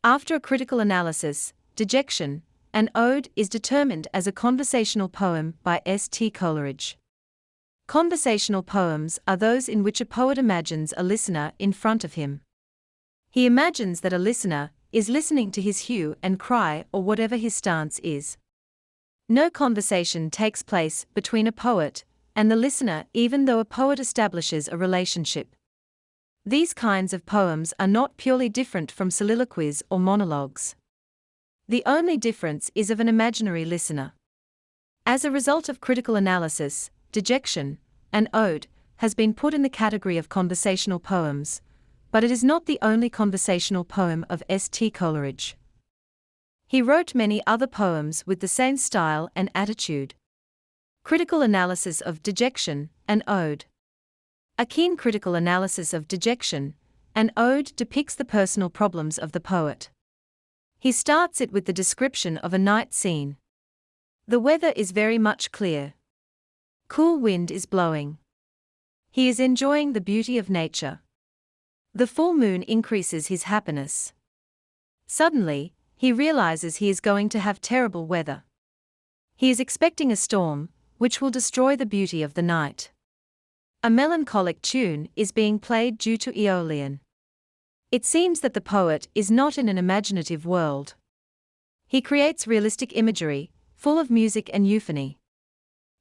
After a critical analysis, Dejection, an ode, is determined as a conversational poem by S T Coleridge. Conversational poems are those in which a poet imagines a listener in front of him. He imagines that a listener is listening to his hue and cry or whatever his stance is. No conversation takes place between a poet and the listener, even though a poet establishes a relationship. These kinds of poems are not purely different from soliloquies or monologues. The only difference is of an imaginary listener. As a result of critical analysis, Dejection, an ode, has been put in the category of conversational poems, but it is not the only conversational poem of S T Coleridge. He wrote many other poems with the same style and attitude. Critical analysis of Dejection, an ode. A keen critical analysis of Dejection, an ode, depicts the personal problems of the poet. He starts it with the description of a night scene. The weather is very much clear. Cool wind is blowing. He is enjoying the beauty of nature. The full moon increases his happiness. Suddenly, he realizes he is going to have terrible weather. He is expecting a storm, which will destroy the beauty of the night. A melancholic tune is being played due to Aeolian. It seems that the poet is not in an imaginative world. He creates realistic imagery, full of music and euphony.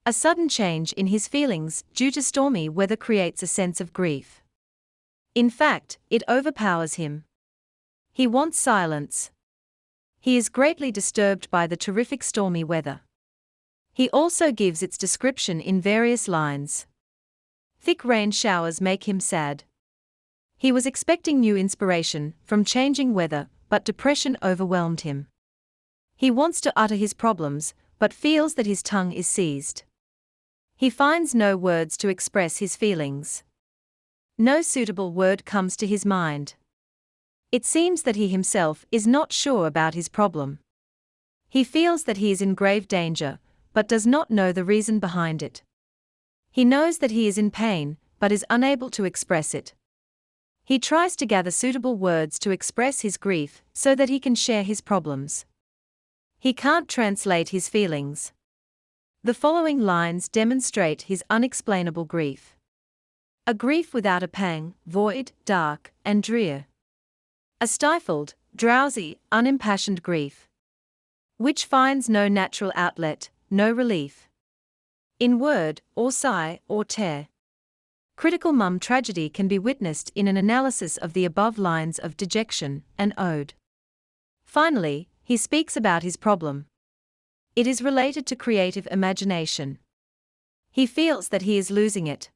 A sudden change in his feelings due to stormy weather creates a sense of grief. In fact, it overpowers him. He wants silence. He is greatly disturbed by the terrific stormy weather. He also gives its description in various lines. Thick rain showers make him sad. He was expecting new inspiration from changing weather, but depression overwhelmed him. He wants to utter his problems, but feels that his tongue is seized. He finds no words to express his feelings. No suitable word comes to his mind. It seems that he himself is not sure about his problem. He feels that he is in grave danger, but does not know the reason behind it. He knows that he is in pain, but is unable to express it. He tries to gather suitable words to express his grief so that he can share his problems. He can't translate his feelings. The following lines demonstrate his unexplainable grief. A grief without a pang, void, dark, and drear. A stifled, drowsy, unimpassioned grief, which finds no natural outlet, no relief in word, or sigh, or tear. Critical tragedy can be witnessed in an analysis of the above lines of Dejection, an ode. Finally, he speaks about his problem. It is related to creative imagination. He feels that he is losing it.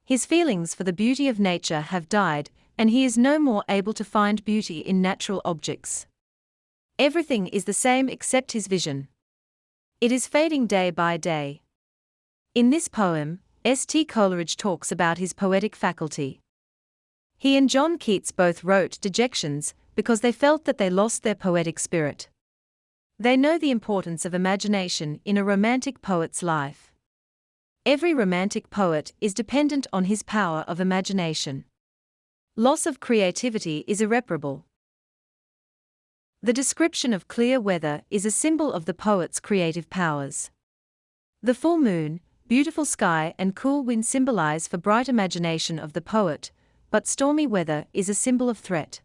His feelings for the beauty of nature have died, and he is no more able to find beauty in natural objects. Everything is the same except his vision. It is fading day by day. In this poem, S T Coleridge talks about his poetic faculty. He and John Keats both wrote dejections because they felt that they lost their poetic spirit. They know the importance of imagination in a romantic poet's life. Every romantic poet is dependent on his power of imagination. Loss of creativity is irreparable. The description of clear weather is a symbol of the poet's creative powers. The full moon, beautiful sky and cool wind symbolize for bright imagination of the poet, but stormy weather is a symbol of threat.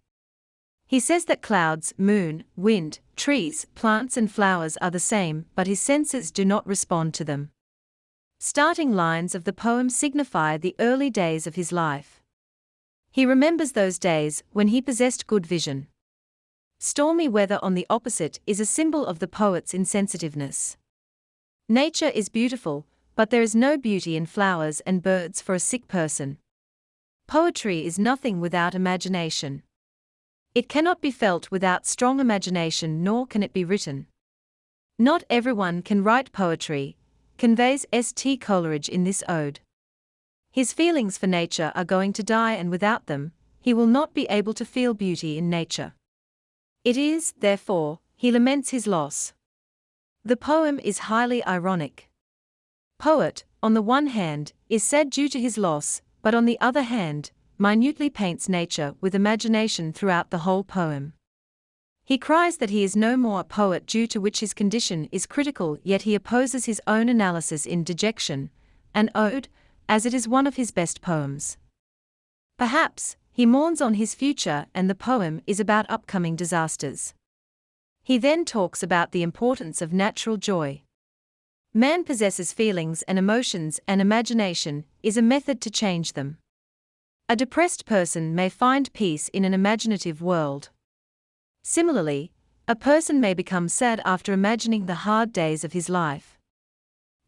He says that clouds, moon, wind, trees, plants and flowers are the same, but his senses do not respond to them. Starting lines of the poem signify the early days of his life. He remembers those days when he possessed good vision. Stormy weather, on the opposite, is a symbol of the poet's insensitiveness. Nature is beautiful, but there is no beauty in flowers and birds for a sick person. Poetry is nothing without imagination. It cannot be felt without strong imagination, nor can it be written. Not everyone can write poetry, conveys S T Coleridge in this ode. His feelings for nature are going to die, and without them, he will not be able to feel beauty in nature. It is, therefore, he laments his loss. The poem is highly ironic. Poet, on the one hand, is sad due to his loss, but on the other hand, minutely paints nature with imagination throughout the whole poem. He cries that he is no more a poet, due to which his condition is critical, yet he opposes his own analysis in Dejection, an ode, as it is one of his best poems. Perhaps, he mourns on his future, and the poem is about upcoming disasters. He then talks about the importance of natural joy. Man possesses feelings and emotions, and imagination is a method to change them. A depressed person may find peace in an imaginative world. Similarly, a person may become sad after imagining the hard days of his life.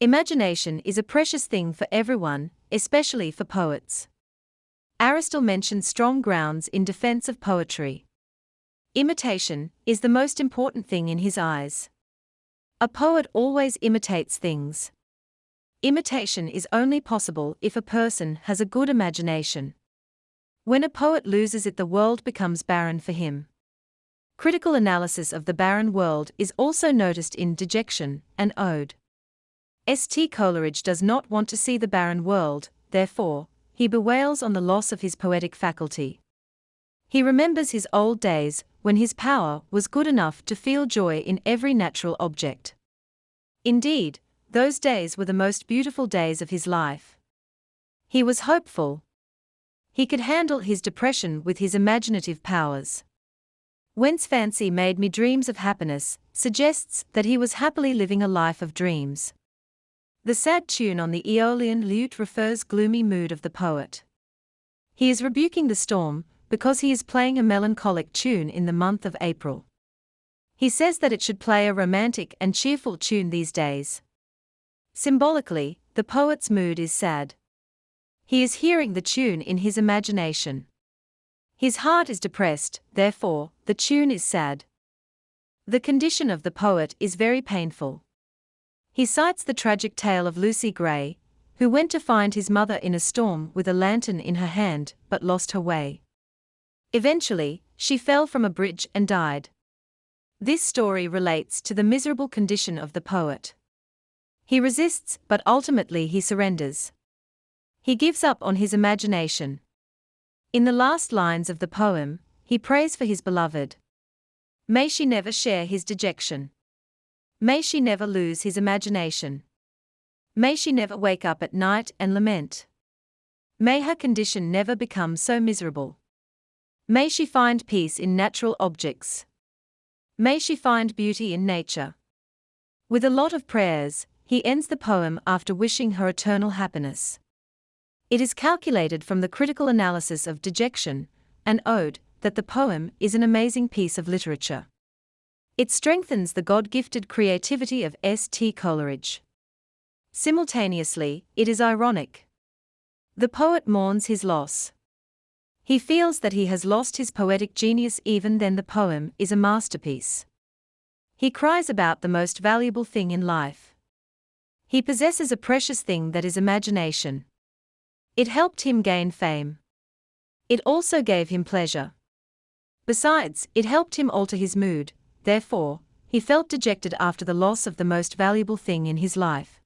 Imagination is a precious thing for everyone, especially for poets. Aristotle mentions strong grounds in defense of poetry. Imitation is the most important thing in his eyes. A poet always imitates things. Imitation is only possible if a person has a good imagination. When a poet loses it, the world becomes barren for him. Critical analysis of the barren world is also noticed in Dejection, an ode. S T Coleridge does not want to see the barren world, therefore, he bewails on the loss of his poetic faculty. He remembers his old days, when his power was good enough to feel joy in every natural object. Indeed, those days were the most beautiful days of his life. He was hopeful. He could handle his depression with his imaginative powers. Whence fancy made me dreams of happiness, suggests that he was happily living a life of dreams. The sad tune on the Aeolian lute refers gloomy mood of the poet. He is rebuking the storm, because he is playing a melancholic tune in the month of April. He says that it should play a romantic and cheerful tune these days. Symbolically, the poet's mood is sad. He is hearing the tune in his imagination. His heart is depressed, therefore, the tune is sad. The condition of the poet is very painful. He cites the tragic tale of Lucy Gray, who went to find his mother in a storm with a lantern in her hand, but lost her way. Eventually, she fell from a bridge and died. This story relates to the miserable condition of the poet. He resists, but ultimately he surrenders. He gives up on his imagination. In the last lines of the poem, he prays for his beloved. May she never share his dejection. May she never lose his imagination. May she never wake up at night and lament. May her condition never become so miserable. May she find peace in natural objects. May she find beauty in nature. With a lot of prayers, he ends the poem after wishing her eternal happiness. It is calculated from the critical analysis of Dejection, an ode, that the poem is an amazing piece of literature. It strengthens the God-gifted creativity of S T Coleridge. Simultaneously, it is ironic. The poet mourns his loss. He feels that he has lost his poetic genius. Even then, the poem is a masterpiece. He cries about the most valuable thing in life. He possesses a precious thing, that is imagination. It helped him gain fame. It also gave him pleasure. Besides, it helped him alter his mood, therefore, he felt dejected after the loss of the most valuable thing in his life.